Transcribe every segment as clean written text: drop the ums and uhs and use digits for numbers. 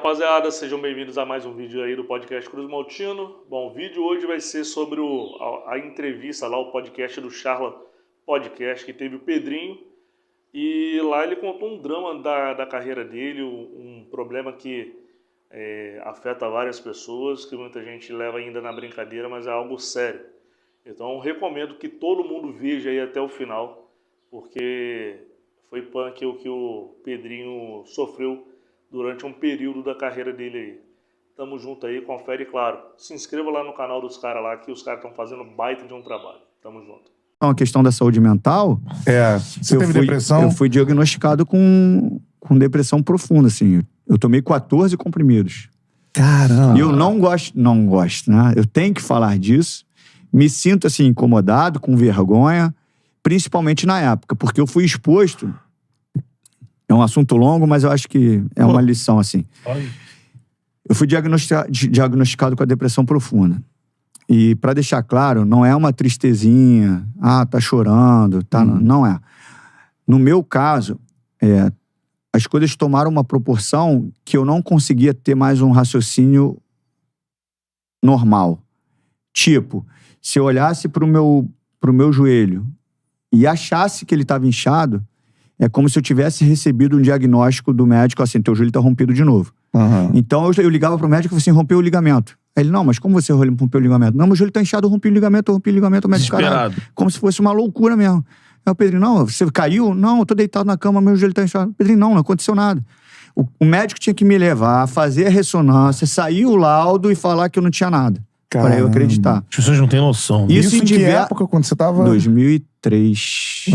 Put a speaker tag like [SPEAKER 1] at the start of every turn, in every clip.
[SPEAKER 1] rapaziada, sejam bem-vindos a mais um vídeo aí do podcast Cruz Maltino. Bom, o vídeo hoje vai ser sobre a entrevista lá, o podcast do Charla Podcast, que teve o Pedrinho. E lá ele contou um drama da carreira dele, um problema que afeta várias pessoas, que muita gente leva ainda na brincadeira, mas é algo sério. Então recomendo que todo mundo veja aí até o final, porque foi punk o que o Pedrinho sofreu durante um período da carreira dele aí. Tamo junto aí, confere, claro. Se inscreva lá no canal dos caras lá, que os caras estão fazendo baita de um trabalho. Tamo junto.
[SPEAKER 2] A questão da saúde mental...
[SPEAKER 3] Você teve depressão?
[SPEAKER 2] Eu fui diagnosticado com depressão profunda, assim. Eu tomei 14 comprimidos.
[SPEAKER 3] Caramba!
[SPEAKER 2] E eu não gosto, né? Eu tenho que falar disso. Me sinto, assim, incomodado, com vergonha, principalmente na época, porque eu fui exposto... É um assunto longo, mas eu acho que é uma lição, assim. Eu fui diagnosticado com a depressão profunda. E, para deixar claro, não é uma tristezinha, tá chorando, tá... Não é. No meu caso, as coisas tomaram uma proporção que eu não conseguia ter mais um raciocínio normal. Tipo, se eu olhasse pro meu joelho e achasse que ele estava inchado, é como se eu tivesse recebido um diagnóstico do médico, assim, teu joelho tá rompido de novo.
[SPEAKER 3] Uhum.
[SPEAKER 2] Então eu ligava pro médico e falei assim, rompeu o ligamento. Aí ele, não, mas como você rompeu o ligamento? Não, meu joelho tá inchado, eu rompi o ligamento, o médico, caralho. Como se fosse uma loucura mesmo. Aí o Pedrinho, não, você caiu? Não, eu tô deitado na cama, meu joelho tá inchado. Pedrinho, não aconteceu nada. O médico tinha que me levar, fazer a ressonância, sair o laudo e falar que eu não tinha nada.
[SPEAKER 3] Caramba.
[SPEAKER 2] Pra eu acreditar.
[SPEAKER 4] As pessoas não têm noção.
[SPEAKER 3] Isso em que época, quando você tava...
[SPEAKER 2] 2003.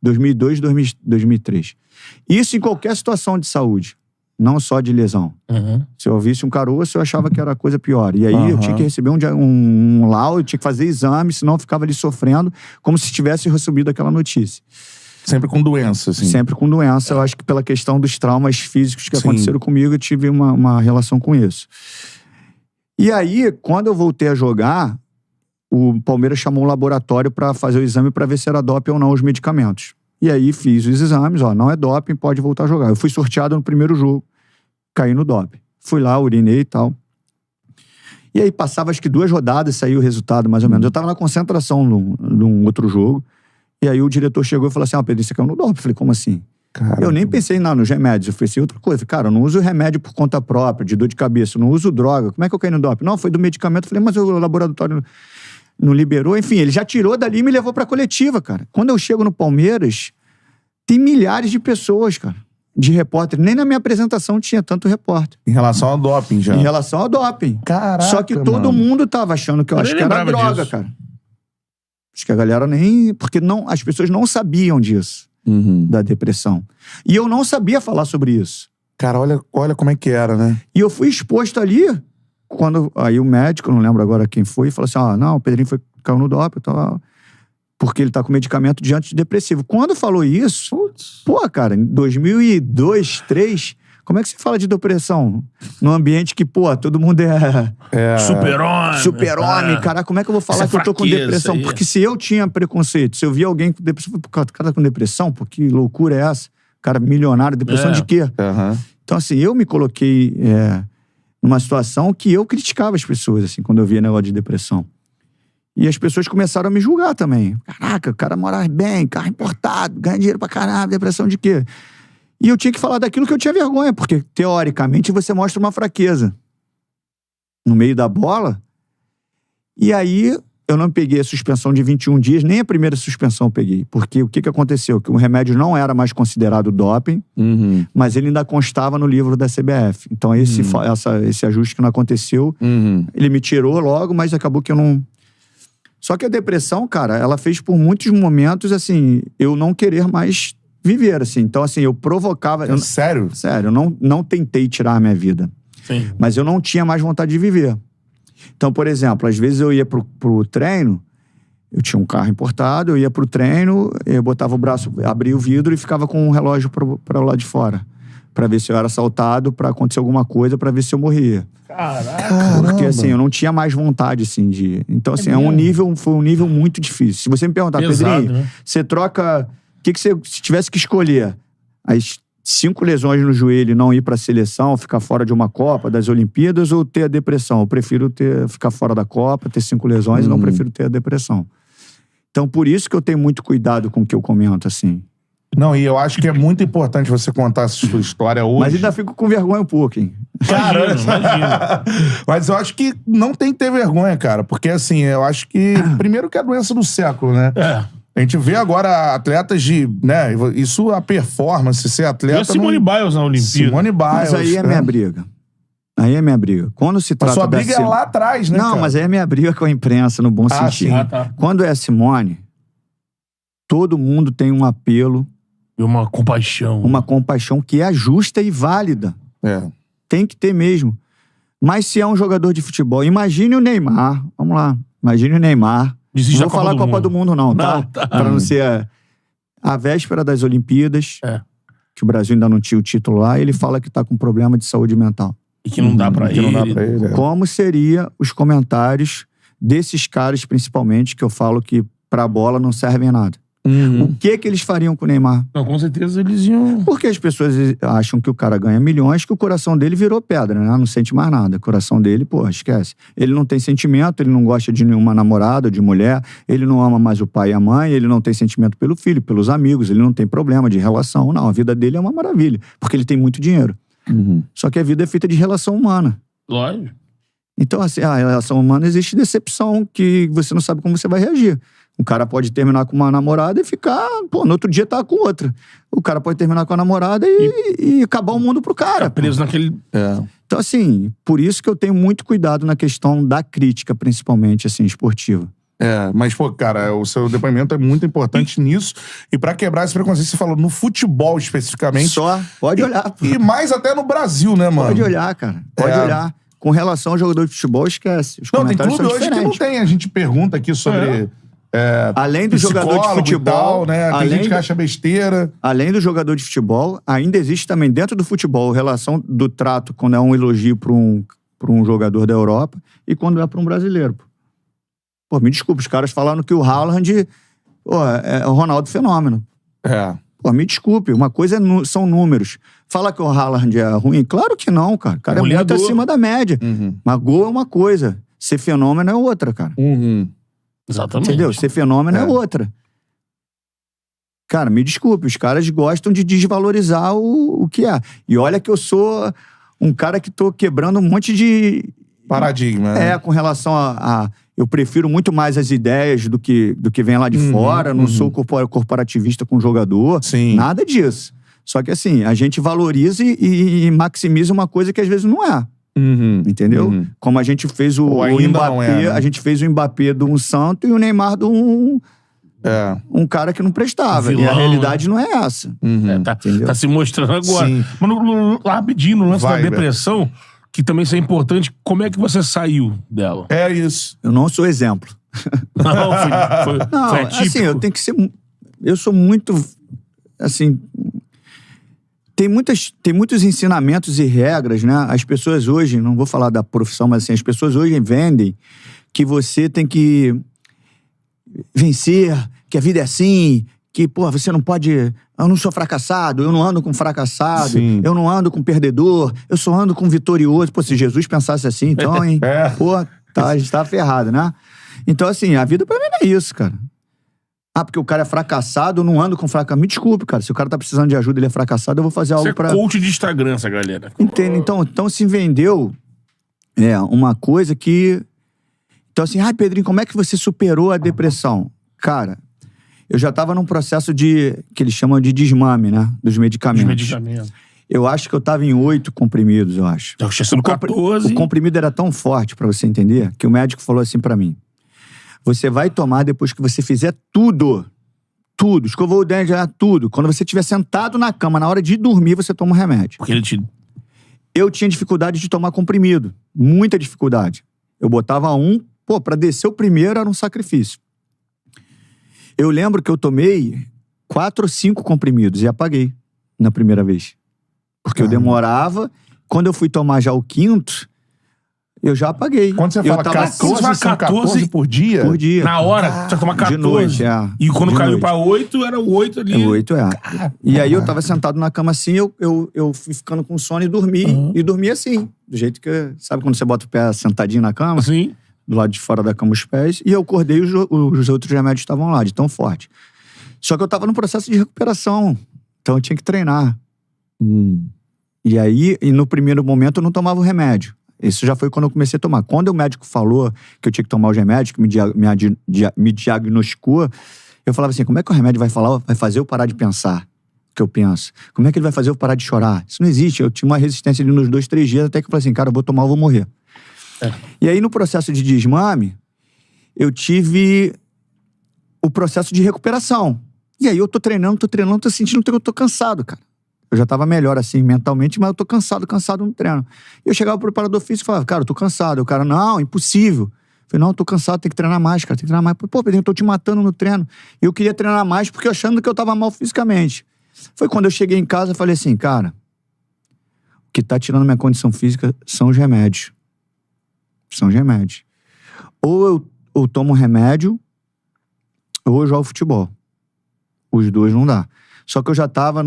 [SPEAKER 2] 2002, 2003. Isso em qualquer situação de saúde, não só de lesão.
[SPEAKER 4] Uhum.
[SPEAKER 2] Se eu ouvisse um caroço, eu achava que era coisa pior. E aí eu tinha que receber um laudo, eu tinha que fazer exame, senão eu ficava ali sofrendo, como se tivesse recebido aquela notícia.
[SPEAKER 3] Sempre com doença, assim.
[SPEAKER 2] Sempre com doença. Eu acho que pela questão dos traumas físicos que aconteceram comigo, eu tive uma relação com isso. E aí, quando eu voltei a jogar, o Palmeiras chamou um laboratório para fazer o exame para ver se era doping ou não os medicamentos. E aí fiz os exames, não é doping, pode voltar a jogar. Eu fui sorteado no primeiro jogo, caí no doping. Fui lá, urinei e tal. E aí passava acho que 2 rodadas, saiu o resultado mais ou menos. Eu tava na concentração num outro jogo, e aí o diretor chegou e falou assim, Pedro, você caiu no doping. Eu falei, como assim?
[SPEAKER 3] Caramba.
[SPEAKER 2] Eu nem pensei nos remédios, eu ofereci outra coisa. Falei, cara, eu não uso remédio por conta própria, de dor de cabeça, eu não uso droga. Como é que eu caí no doping? Não, foi do medicamento. Eu falei, mas o laboratório não liberou. Enfim, ele já tirou dali e me levou pra coletiva, cara. Quando eu chego no Palmeiras, tem milhares de pessoas, cara, de repórter. Nem na minha apresentação tinha tanto repórter.
[SPEAKER 3] Em relação ao doping, já.
[SPEAKER 2] Em relação ao doping.
[SPEAKER 3] Caraca,
[SPEAKER 2] só que todo mundo tava achando que eu acho que era droga, disso. Cara. Acho que a galera nem... Porque as pessoas não sabiam disso, da depressão. E eu não sabia falar sobre isso.
[SPEAKER 3] Cara, olha como é que era, né?
[SPEAKER 2] E eu fui exposto ali, aí o médico, não lembro agora quem foi, falou assim, não, o Pedrinho caiu no doping, porque ele tá com medicamento de antidepressivo. Quando falou isso, cara, em 2002, 2003, como é que você fala de depressão? Num ambiente que, todo mundo é
[SPEAKER 4] super-homem.
[SPEAKER 2] Super-homem, cara, como é que eu vou falar que eu tô com depressão? Porque se eu tinha preconceito, se eu via alguém com depressão, cara tá com depressão, pô, que loucura é essa? Cara milionário, depressão de quê? Então, assim, eu me coloquei numa situação que eu criticava as pessoas, assim, quando eu via negócio de depressão. E as pessoas começaram a me julgar também. Caraca, o cara mora bem, carro importado, ganha dinheiro pra caralho, depressão de quê? E eu tinha que falar daquilo que eu tinha vergonha, porque, teoricamente, você mostra uma fraqueza no meio da bola. E aí, eu não peguei a suspensão de 21 dias, nem a primeira suspensão eu peguei. Porque o que aconteceu? Que o remédio não era mais considerado doping, mas ele ainda constava no livro da CBF. Então, esse ajuste que não aconteceu, ele me tirou logo, mas acabou que eu não... Só que a depressão, cara, ela fez por muitos momentos, assim, eu não querer mais viver, assim. Então, assim, eu provocava...
[SPEAKER 3] Sério?
[SPEAKER 2] Sério, eu não tentei tirar a minha vida.
[SPEAKER 4] Sim.
[SPEAKER 2] Mas eu não tinha mais vontade de viver. Então, por exemplo, às vezes eu ia pro treino, eu tinha um carro importado, eu ia pro treino, eu botava o braço, abria o vidro e ficava com um relógio para o lado de fora. Pra ver se eu era assaltado, pra acontecer alguma coisa, pra ver se eu morria.
[SPEAKER 4] Caraca!
[SPEAKER 2] Porque, assim, eu não tinha mais vontade, assim, de... Então, assim, foi um nível muito difícil. Se você me perguntar,
[SPEAKER 4] pesado,
[SPEAKER 2] Pedrinho,
[SPEAKER 4] né?
[SPEAKER 2] você troca... Se tivesse que escolher as 5 lesões no joelho e não ir para a seleção, ficar fora de uma Copa, das Olimpíadas, ou ter a depressão? Eu prefiro ficar fora da Copa, ter 5 lesões, e não prefiro ter a depressão. Então, por isso que eu tenho muito cuidado com o que eu comento, assim.
[SPEAKER 3] Não, e eu acho que é muito importante você contar essa sua história hoje.
[SPEAKER 2] Mas ainda fico com vergonha um pouco, hein?
[SPEAKER 3] Cara, imagina. Mas eu acho que não tem que ter vergonha, cara. Porque, assim, eu acho que... Primeiro que é a doença do século, né? A gente vê agora atletas de... né? Isso, a performance, ser atleta...
[SPEAKER 4] E a Simone Biles na Olimpíada.
[SPEAKER 3] Simone Biles.
[SPEAKER 2] Mas aí é minha briga. Aí é minha briga. Quando se trata
[SPEAKER 3] a sua briga é lá atrás, né,
[SPEAKER 2] Não,
[SPEAKER 3] cara?
[SPEAKER 2] mas aí é minha briga com a imprensa, no bom sentido.
[SPEAKER 3] Sim.
[SPEAKER 4] Tá.
[SPEAKER 2] Quando é a Simone, todo mundo tem um apelo...
[SPEAKER 4] E uma compaixão.
[SPEAKER 2] Uma compaixão que é justa e válida. Tem que ter mesmo. Mas se é um jogador de futebol, imagine o Neymar. Vamos lá. Imagine o Neymar.
[SPEAKER 4] Desiste
[SPEAKER 2] não vou falar Copa do Mundo, não, tá? Pra não ser a véspera das Olimpíadas, que o Brasil ainda não tinha o título lá, ele fala que tá com problema de saúde mental.
[SPEAKER 4] E que não dá pra ele.
[SPEAKER 3] Não dá pra ele.
[SPEAKER 2] Como seria os comentários desses caras, principalmente, que eu falo que pra bola não servem a nada? O que eles fariam com o Neymar?
[SPEAKER 4] Não, com certeza eles iam...
[SPEAKER 2] Porque as pessoas acham que o cara ganha milhões, que o coração dele virou pedra, né? Não sente mais nada. O coração dele, pô, esquece. Ele não tem sentimento, ele não gosta de nenhuma namorada, de mulher, ele não ama mais o pai e a mãe, ele não tem sentimento pelo filho, pelos amigos, ele não tem problema de relação. Não, a vida dele é uma maravilha, porque ele tem muito dinheiro. Só que a vida é feita de relação humana.
[SPEAKER 4] Lógico.
[SPEAKER 2] Então, assim, a relação humana existe decepção, que você não sabe como você vai reagir. O cara pode terminar com uma namorada e ficar... Pô, no outro dia tá com outra. O cara pode terminar com a namorada e acabar o mundo pro cara.
[SPEAKER 4] Fica preso naquele...
[SPEAKER 2] Então, assim, por isso que eu tenho muito cuidado na questão da crítica, principalmente, assim, esportiva.
[SPEAKER 3] Mas, pô, cara, o seu depoimento é muito importante nisso. E pra quebrar esse preconceito, você falou no futebol especificamente.
[SPEAKER 2] Só, pode olhar. Pô.
[SPEAKER 3] E mais até no Brasil, né, mano?
[SPEAKER 2] Pode olhar, cara. Pode olhar. Com relação ao jogador de futebol, esquece. Os
[SPEAKER 3] não, tem
[SPEAKER 2] comentários
[SPEAKER 3] clube
[SPEAKER 2] são
[SPEAKER 3] hoje que não tem. A gente pergunta aqui sobre...
[SPEAKER 2] além do jogador de futebol,
[SPEAKER 3] tal, né? Tem gente que acha besteira.
[SPEAKER 2] Além do jogador de futebol, ainda existe também dentro do futebol a relação do trato quando é um elogio para um jogador da Europa e quando é para um brasileiro. Pô, me desculpa, os caras falaram que o Haaland é o Ronaldo Fenômeno. Pô, me desculpe, uma coisa são números. Fala que o Haaland é ruim? Claro que não, cara. O cara é muito acima da média. Mas gol é uma coisa, ser fenômeno é outra, cara.
[SPEAKER 4] Exatamente.
[SPEAKER 2] Entendeu? Ser fenômeno é outra. Cara, me desculpe, os caras gostam de desvalorizar o que é. E olha que eu sou um cara que tô quebrando um monte de...
[SPEAKER 3] paradigma, né?
[SPEAKER 2] Com relação a eu prefiro muito mais as ideias do que vem lá de fora, não sou corporativista com o jogador, nada disso. Só que assim, a gente valoriza e maximiza uma coisa que às vezes não é. Entendeu? Como a gente fez o Mbappé, né? A gente fez o Mbappé de um santo e o Neymar de um cara que não prestava. Vilão, e a realidade não é essa.
[SPEAKER 4] Tá se mostrando agora. Mas rapidinho, no lance da depressão, que também isso é importante, como é que você saiu dela?
[SPEAKER 3] É isso.
[SPEAKER 2] Eu não sou exemplo.
[SPEAKER 4] Não, foi atípico.
[SPEAKER 2] Assim, eu tenho que ser... Eu sou muito... Assim... Tem muitos ensinamentos e regras, né? As pessoas hoje, não vou falar da profissão, mas assim, as pessoas hoje vendem que você tem que vencer, que a vida é assim, que, pô, você não pode... Eu não sou fracassado, eu não ando com fracassado, eu não ando com perdedor, eu só ando com vitorioso. Pô, se Jesus pensasse assim, então, hein? Pô, a gente tá ferrado, né? Então, assim, a vida pra mim não é isso, cara. Porque o cara é fracassado, eu não ando com fracassado. Me desculpe, cara. Se o cara tá precisando de ajuda, ele é fracassado, eu vou fazer algo pra...
[SPEAKER 4] Você é coach de Instagram, essa galera.
[SPEAKER 2] Entende? Então se vendeu uma coisa que... Então assim, Pedrinho, como é que você superou a depressão? Cara, eu já tava num processo que eles chamam de desmame, né? Dos medicamentos. Eu acho que eu tava em 8 comprimidos, eu acho.
[SPEAKER 4] Eu tinha sido 14.
[SPEAKER 2] O comprimido era tão forte, pra você entender, que o médico falou assim pra mim: você vai tomar depois que você fizer tudo. Tudo. Escovou o dente, tudo. Quando você estiver sentado na cama, na hora de dormir, você toma um remédio.
[SPEAKER 4] Porque
[SPEAKER 2] Eu tinha dificuldade de tomar comprimido. Muita dificuldade. Eu botava pra descer o primeiro era um sacrifício. Eu lembro que eu tomei 4 ou 5 comprimidos e apaguei na primeira vez. Porque eu demorava. Quando eu fui tomar já o 5º, Eu já apaguei.
[SPEAKER 3] Quando você fala 14 por dia?
[SPEAKER 2] Por dia.
[SPEAKER 4] Na hora, você toma 14.
[SPEAKER 2] De noite,
[SPEAKER 4] E quando caiu pra 8, era o 8 ali.
[SPEAKER 2] É 8, E aí eu tava sentado na cama assim, eu fui ficando com sono e dormi. E dormi assim, do jeito que... Sabe quando você bota o pé sentadinho na cama?
[SPEAKER 4] Sim.
[SPEAKER 2] Do lado de fora da cama os pés. E eu acordei e os outros remédios estavam lá, de tão forte. Só que eu tava no processo de recuperação. Então eu tinha que treinar. E aí, no primeiro momento, eu não tomava o remédio. Isso já foi quando eu comecei a tomar. Quando o médico falou que eu tinha que tomar os remédios, que me diagnosticou, eu falava assim, como é que o remédio vai fazer eu parar de pensar o que eu penso? Como é que ele vai fazer eu parar de chorar? Isso não existe. Eu tinha uma resistência ali nos 2, 3 dias, até que eu falei assim, cara, eu vou tomar, eu vou morrer. E aí, no processo de desmame, eu tive o processo de recuperação. E aí eu tô treinando, tô sentindo que eu tô cansado, cara. Eu já tava melhor, assim, mentalmente, mas eu tô cansado no treino. E eu chegava pro preparador físico e falava, cara, eu tô cansado. O cara, não, impossível. Eu falei, não, eu tô cansado, tem que treinar mais, cara, tem que treinar mais. Pô, Pedrinho, eu tô te matando no treino. E eu queria treinar mais porque eu achando que eu tava mal fisicamente. Foi quando eu cheguei em casa e falei assim, cara, o que tá tirando minha condição física são os remédios. São os remédios. Ou eu tomo remédio, ou eu jogo futebol. Os dois não dá. Só que eu já tava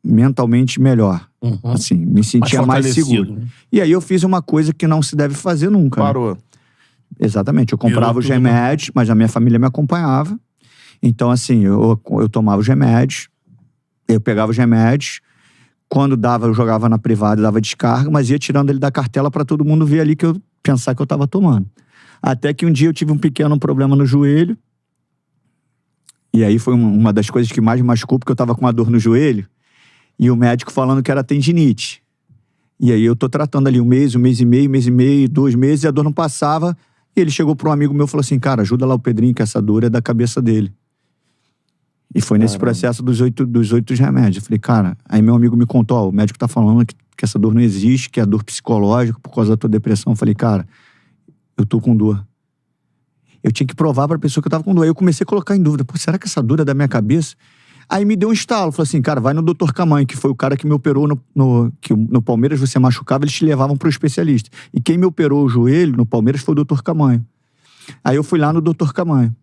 [SPEAKER 2] mentalmente melhor. Assim, me sentia mais seguro. Né? E aí eu fiz uma coisa que não se deve fazer nunca.
[SPEAKER 3] Parou.
[SPEAKER 2] Né? Exatamente. Eu comprava os remédios, mas a minha família me acompanhava. Então, assim, eu tomava os remédios, eu pegava os remédios, quando dava, eu jogava na privada, dava descarga, mas ia tirando ele da cartela pra todo mundo ver ali que eu pensar que eu tava tomando. Até que um dia eu tive um pequeno problema no joelho, e aí foi uma das coisas que mais me machucou, porque eu tava com uma dor no joelho, e o médico falando que era tendinite. E aí eu tô tratando ali um mês e meio, 2 meses, e a dor não passava, e ele chegou pra um amigo meu e falou assim, cara, ajuda lá o Pedrinho, que essa dor é da cabeça dele. E foi nesse processo dos 8 remédios. Eu falei, cara, aí meu amigo me contou, ó, o médico tá falando que essa dor não existe, que é dor psicológica por causa da tua depressão. Eu falei, cara, eu tô com dor. Eu tinha que provar pra pessoa que eu tava com dor. Aí eu comecei a colocar em dúvida, pô, será que essa dor é da minha cabeça? Aí me deu um estalo, falou assim, cara, vai no Dr. Camanho, que foi o cara que me operou que no Palmeiras você machucava, eles te levavam pro especialista. E quem me operou o joelho no Palmeiras foi o Dr. Camanho. Aí eu fui lá no Dr. Camanho.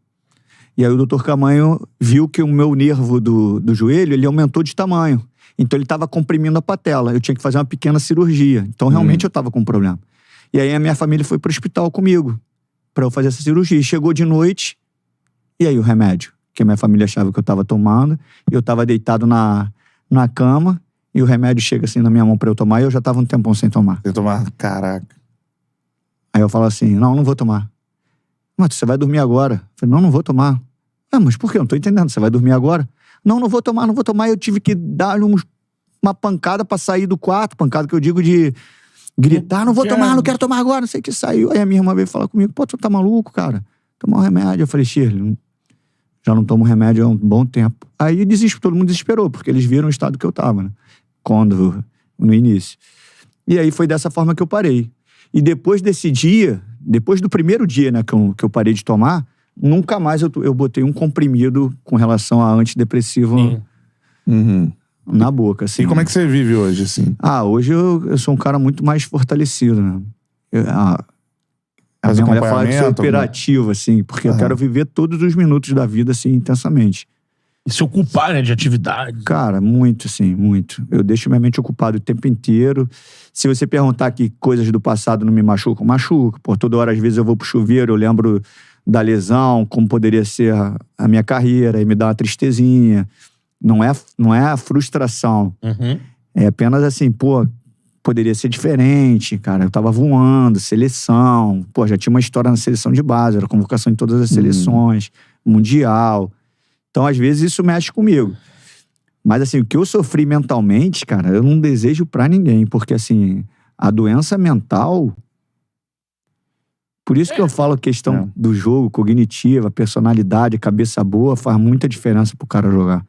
[SPEAKER 2] E aí o Dr. Camanho viu que o meu nervo do joelho, ele aumentou de tamanho. Então ele estava comprimindo a patela. Eu tinha que fazer uma pequena cirurgia. Então realmente eu estava com um problema. E aí a minha família foi pro hospital comigo para eu fazer essa cirurgia. Chegou de noite, e aí o remédio? Que a minha família achava que eu estava tomando. Eu estava deitado na cama, e o remédio chega assim na minha mão para eu tomar, e eu já estava um tempão sem tomar.
[SPEAKER 3] Sem tomar? Caraca.
[SPEAKER 2] Aí eu falo assim, não vou tomar. Mas você vai dormir agora. Eu falei, não vou tomar. Ah, mas por quê? Eu não tô entendendo. Você vai dormir agora? Não vou tomar. Eu tive que dar uma pancada pra sair do quarto. Pancada que eu digo de gritar, não vou tomar, não quero tomar agora, não sei o que saiu. Aí a minha irmã veio falar comigo, pô, tu tá maluco, cara? Tomar um remédio. Eu falei, Shirley, já não tomo remédio há um bom tempo. Aí todo mundo desesperou, porque eles viram o estado que eu tava, né? No início. E aí foi dessa forma que eu parei. E depois desse dia, depois do primeiro dia, né, que eu parei de tomar, nunca mais eu botei um comprimido com relação a antidepressivo na boca, assim.
[SPEAKER 3] E como é que você vive hoje, assim?
[SPEAKER 2] Hoje eu sou um cara muito mais fortalecido, né? A minha mulher fala que sou hiperativo, assim, porque eu quero viver todos os minutos da vida, assim, intensamente.
[SPEAKER 4] E se ocupar, né, de atividade.
[SPEAKER 2] Cara, muito, assim, muito. Eu deixo minha mente ocupada o tempo inteiro. Se você perguntar que coisas do passado não me machucam, machuca. Por toda hora, às vezes eu vou pro chuveiro, eu lembro da lesão, como poderia ser a minha carreira, e me dá uma tristezinha. Não é a frustração. É apenas assim, pô, poderia ser diferente, cara. Eu tava voando, seleção. Pô, já tinha uma história na seleção de base, era convocação em todas as seleções, mundial. Então, às vezes, isso mexe comigo. Mas, assim, o que eu sofri mentalmente, cara, eu não desejo pra ninguém. Porque, assim, a doença mental... Por isso que eu falo a questão do jogo, cognitiva, personalidade, cabeça boa, faz muita diferença pro cara jogar.